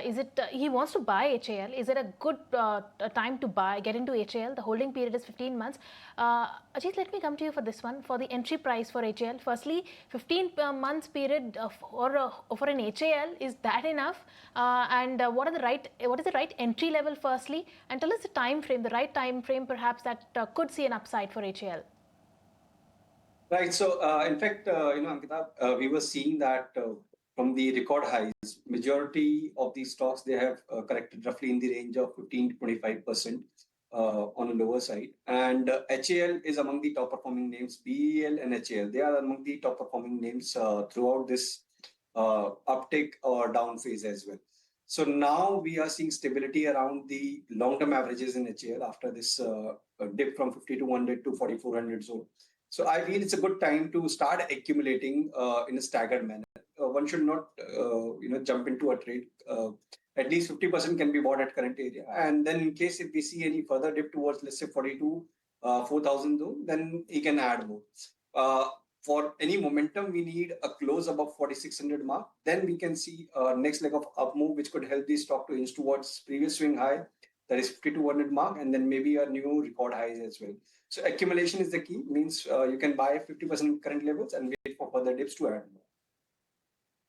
Is it he wants to buy HAL? Is it a good time to get into HAL? The holding period is 15 months. Ajit, let me come to you for this one, for the entry price for HAL. Firstly, 15 months period for an HAL, is that enough? And what is the right entry level firstly? And tell us the time frame, the right time frame perhaps that could see an upside for HAL. Right. So, in fact, Ankita, we were seeing that from the record highs, majority of these stocks, they have corrected roughly in the range of 15 to 25% on the lower side. And HAL is among the top performing names. BEL and HAL, they are among the top performing names throughout this uptick or down phase as well. So now we are seeing stability around the long-term averages in HAL after this dip from 5200 to 4400 zone. So I feel it's a good time to start accumulating in a staggered manner. One should not, jump into a trade. At least 50% can be bought at current area, and then in case if we see any further dip towards, let's say 42, 4,000 though, then he can add more. For any momentum, we need a close above 4600 mark. Then we can see next leg of up move, which could help the stock to inch towards previous swing high, that is 5200 mark, and then maybe a new record highs as well. So accumulation is the key, means you can buy 50% current levels and wait for further dips to add more.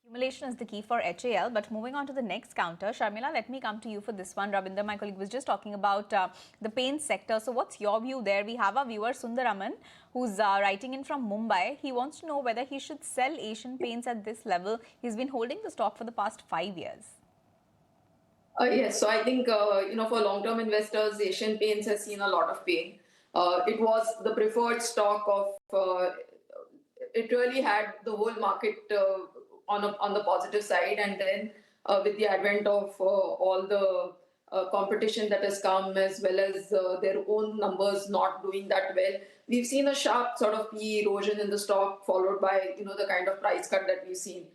Accumulation is the key for HAL, but moving on to the next counter, Sharmila, let me come to you for this one. Ravinder, my colleague, was just talking about the paint sector. So what's your view there? We have a viewer, Sundaraman, who's writing in from Mumbai. He wants to know whether he should sell Asian Paints at this level. He's been holding the stock for the past 5 years. Yes, so I think, for long-term investors, Asian Paints has seen a lot of pain. It was the preferred stock of, it really had the whole market on the positive side. And then with the advent of all the competition that has come, as well as their own numbers not doing that well, we've seen a sharp sort of PE erosion in the stock, followed by, the kind of price cut that we've seen.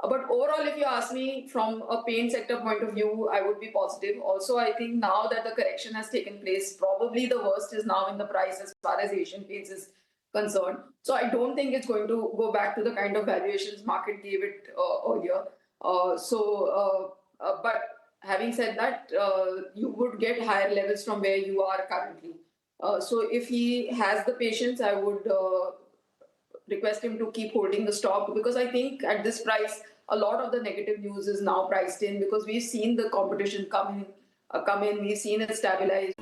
But overall, if you ask me from a paint sector point of view, I would be positive. Also, I think now that the correction has taken place, probably the worst is now in the price as far as Asian Paints is concerned. So I don't think it's going to go back to the kind of valuations market gave it earlier. But having said that, you would get higher levels from where you are currently. So if he has the patience, I would request him to keep holding the stock, because I think at this price, a lot of the negative news is now priced in, because we've seen the competition come in, we've seen it stabilize.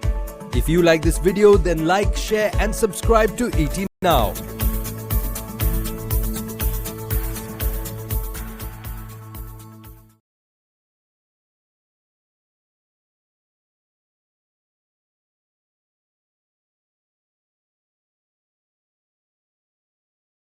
If you like this video, then like, share and subscribe to ET Now.